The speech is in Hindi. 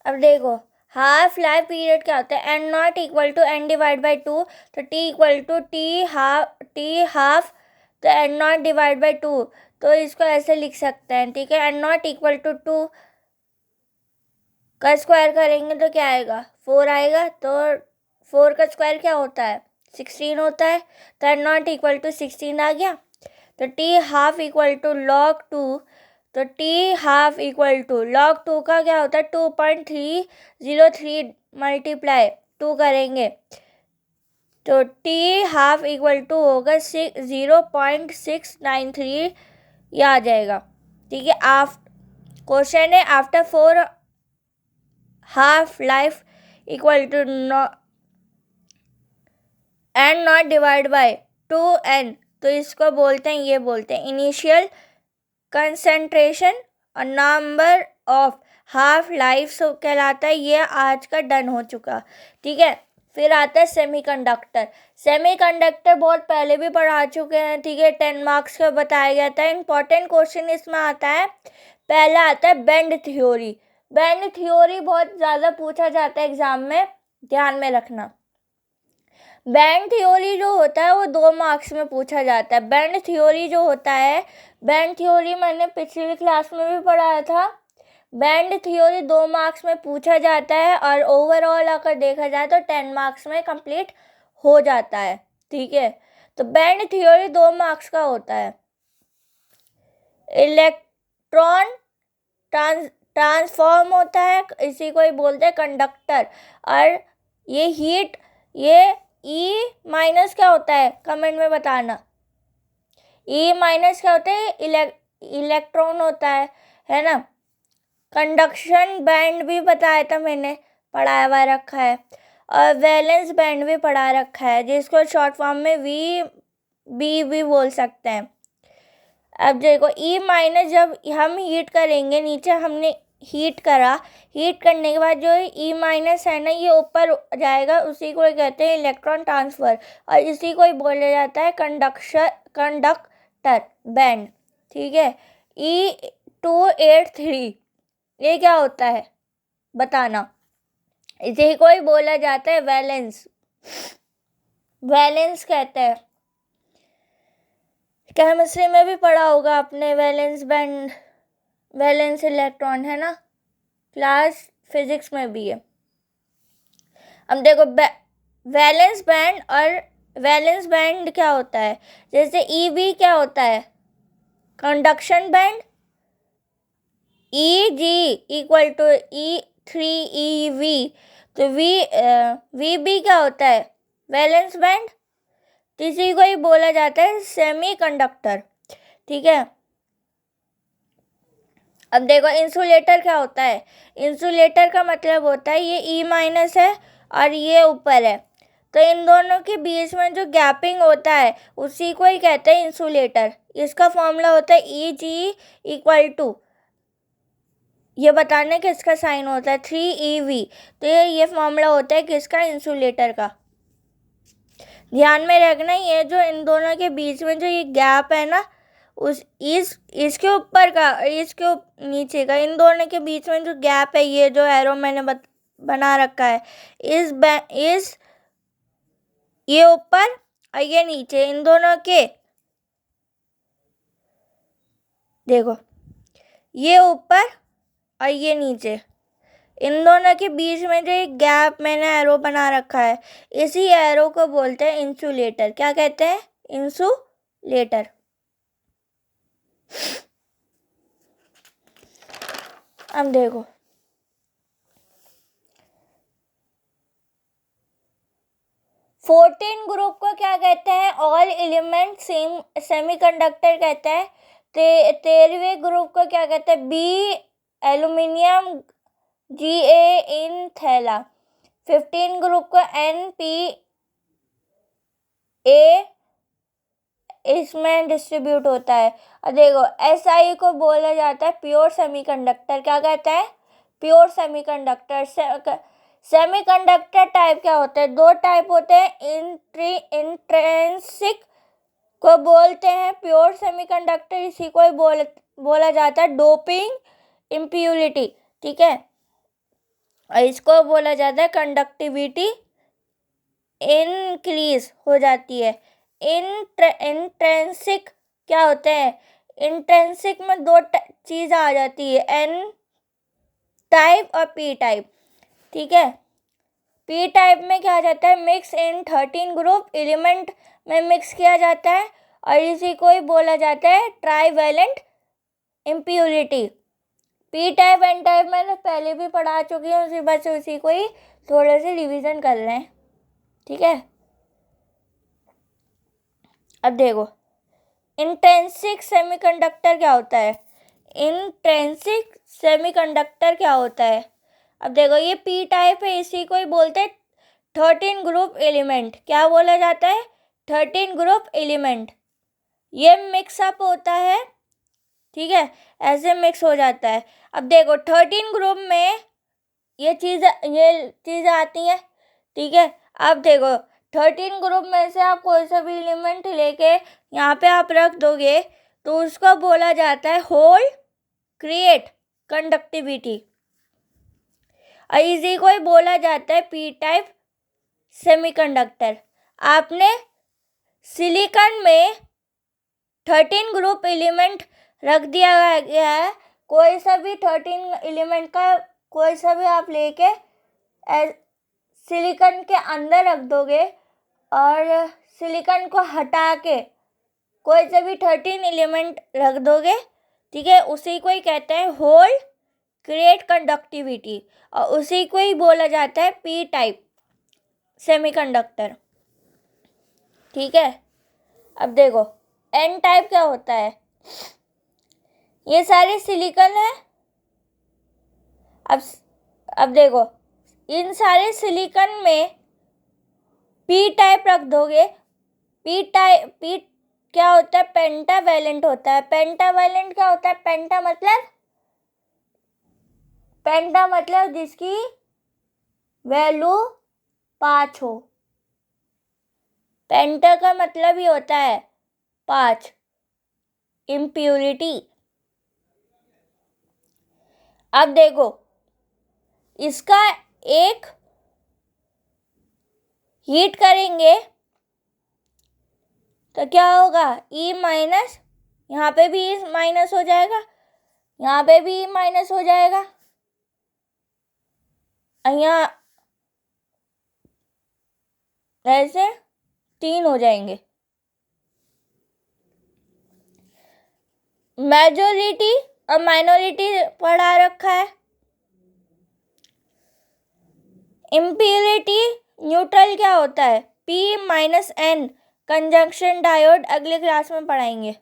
अब देखो हाफ लाइफ पीरियड क्या होता है, N naught equal to N divide by 2, तो T equal to T half, तो एन नॉट डिवाइड बाई 2, तो इसको ऐसे लिख सकते हैं, ठीक है। एन नॉट इक्वल टू 2 का स्क्वायर करेंगे तो क्या आएगा, 4 आएगा, तो 4 का स्क्वायर क्या होता है, 16 होता है, तो एन नॉट इक्वल टू 16 आ गया। तो T half equal to log 2, तो T half equal to log 2 का क्या होता है, 2.303 मल्टीप्लाई 2 करेंगे तो टी हाफ इक्वल टू होगा 0.693, ये आ जाएगा, ठीक है। क्वेश्चन है after 4 half life equal to N naught divide by 2n, तो इसको बोलते हैं, ये बोलते हैं इनिशियल कंसंट्रेशन और नंबर ऑफ हाफ लाइफ कहलाता है। ये आज का डन हो चुका, ठीक है। फिर आता है सेमीकंडक्टर। सेमीकंडक्टर बहुत पहले भी पढ़ा चुके हैं, ठीक है, 10 मार्क्स का बताया गया था। इंपॉर्टेंट क्वेश्चन इसमें आता है, पहला आता है बैंड थ्योरी। बैंड थ्योरी बहुत ज़्यादा पूछा जाता है एग्जाम में, ध्यान में रखना। बैंड थ्योरी जो होता है वो 2 मार्क्स में पूछा जाता है। बैंड थ्योरी जो होता है, बैंड थ्योरी मैंने पिछली क्लास में भी पढ़ाया था। बैंड थ्योरी 2 मार्क्स में पूछा जाता है और ओवरऑल अगर देखा जाए तो 10 मार्क्स में कंप्लीट हो जाता है, ठीक है। तो बैंड थ्योरी 2 मार्क्स का होता है। इलेक्ट्रॉन ट्रांसफॉर्म होता है, इसी को ही बोलते हैं कंडक्टर। और ये हीट, ये ई माइनस क्या होता है, कमेंट में बताना। ई माइनस क्या होता है, इलेक्ट्रॉन होता है ना। कंडक्शन बैंड भी बताया था मैंने, पढ़ाया हुआ रखा है। और वैलेंस बैंड भी पढ़ा रखा है, जिसको शॉर्ट फॉर्म में बी भी बोल सकते हैं। अब देखो ई माइनस जब हम हीट करेंगे, नीचे हमने हीट करा, हीट करने के बाद जो ई माइनस है ना, ये ऊपर जाएगा, उसी को कहते हैं इलेक्ट्रॉन ट्रांसफ़र, और इसी को ही बोला जाता है कंडक्टर बैंड, ठीक है। E283 ये क्या होता है बताना, इसी को ही बोला जाता है वैलेंस। वैलेंस कहते हैं, केमिस्ट्री में भी पढ़ा होगा आपने वैलेंस बैंड, वैलेंस इलेक्ट्रॉन, है ना, क्लास फिजिक्स में भी है। अब देखो वैलेंस बैंड, और वैलेंस बैंड क्या होता है, जैसे ई क्या होता है, conduction band. E G equal to E3 तो वी बी क्या होता है, वैलेंस बैंड। इसी को ही बोला जाता है सेमीकंडक्टर, ठीक है। अब देखो इंसुलेटर क्या होता है, इंसुलेटर का मतलब होता है ये ई माइनस है और ये ऊपर है, तो इन दोनों के बीच में जो गैपिंग होता है उसी को ही कहते हैं इंसुलेटर। इसका फॉर्मूला होता है ई जी इक्वल टू, ये बताने किसका साइन होता है, 3eV, तो ये फॉर्मूला होता है किसका, इंसुलेटर का। ध्यान में रखना, ये जो इन दोनों के बीच में जो ये गैप है ना, इसके ऊपर का, इसके नीचे का, इन दोनों के बीच में जो गैप है, ये जो एरो मैंने बना रखा है, इस ये ऊपर और ये नीचे, इन दोनों के देखो, ये ऊपर और ये नीचे, इन दोनों के बीच में जो एक गैप मैंने एरो बना रखा है, इसी एरो को बोलते हैं इंसुलेटर। क्या कहते हैं, इंसुलेटर। अब देखो 14 ग्रुप को क्या कहते हैं, ऑल एलिमेंट सेमीकंडक्टर कहते हैं। 13वें ग्रुप को क्या कहते हैं, बी एल्यूमिनियम, Ga इन थैला। 15 ग्रुप को NPA इसमें डिस्ट्रीब्यूट होता है। और देखो SI को बोला जाता है प्योर सेमीकंडक्टर। क्या कहता है, प्योर सेमीकंडक्टर। सेमीकंडक्टर टाइप क्या होता है, 2 टाइप होते हैं, इंट्रिंसिक को बोलते हैं प्योर सेमीकंडक्टर, इसी को ही बोला जाता है डोपिंग इम्प्योरिटी, ठीक है। और इसको बोला जाता है कंडक्टिविटी इंक्रीज हो जाती है। इंट्रेंसिक क्या होते हैं? इंट्रेंसिक में दो चीज़ आ जाती है, एन टाइप और पी टाइप। ठीक है, पी टाइप में क्या आ जाता है? मिक्स इन 13 ग्रुप एलिमेंट में मिक्स किया जाता है और इसी को ही बोला जाता है trivalent impurity. P type N type मैंने पहले भी पढ़ा चुकी हूँ, उसी को ही थोड़े से रिवीजन कर रहे हैं। ठीक है, अब देखो इंट्रिंसिक सेमीकंडक्टर क्या होता है? इंट्रिंसिक सेमीकंडक्टर क्या होता है? अब देखो ये पी टाइप है, इसी को ही बोलते हैं 13 ग्रुप एलिमेंट। क्या बोला जाता है? 13 ग्रुप एलिमेंट। ये मिक्सअप होता है, ठीक है, ऐसे मिक्स हो जाता है। अब देखो 13 ग्रुप में ये चीज़ें आती हैं। ठीक है, अब देखो 13 ग्रुप में से आप कोई सा भी एलिमेंट लेके यहाँ पे आप रख दोगे तो उसको बोला जाता है होल क्रिएट कंडक्टिविटी, और इसी को ही बोला जाता है पी टाइप सेमीकंडक्टर। आपने सिलिकॉन में 13 ग्रुप एलिमेंट रख दिया गया है, कोई सा भी 13 एलिमेंट का कोई सा भी आप लेके सिलिकॉन के अंदर रख दोगे और सिलिकॉन को हटा के कोई सा भी 13 एलिमेंट रख दोगे, ठीक है, उसी को ही कहते हैं होल क्रिएट कंडक्टिविटी, और उसी को ही बोला जाता है पी टाइप सेमीकंडक्टर। ठीक है, अब देखो एन टाइप क्या होता है? ये सारे सिलिकॉन है। अब देखो इन सारे सिलिकॉन में पी टाइप रख दोगे। पी क्या होता है? पेंटावैलेंट होता है। पेंटावैलेंट क्या होता है? पेंटा मतलब जिसकी वैल्यू 5 हो। पेंटा का मतलब ही होता है 5, इम्प्योरिटी। अब देखो इसका एक हीट करेंगे तो क्या होगा? ई माइनस, यहाँ पे भी ई माइनस हो जाएगा, यहाँ पे भी ई माइनस हो जाएगा, यहाँ ऐसे 3 हो जाएंगे। मेजॉरिटी और माइनॉरिटी पढ़ा रखा है। इम्प्योरिटी न्यूट्रल क्या होता है? P - N कंजंक्शन डायोड अगले क्लास में पढ़ाएंगे।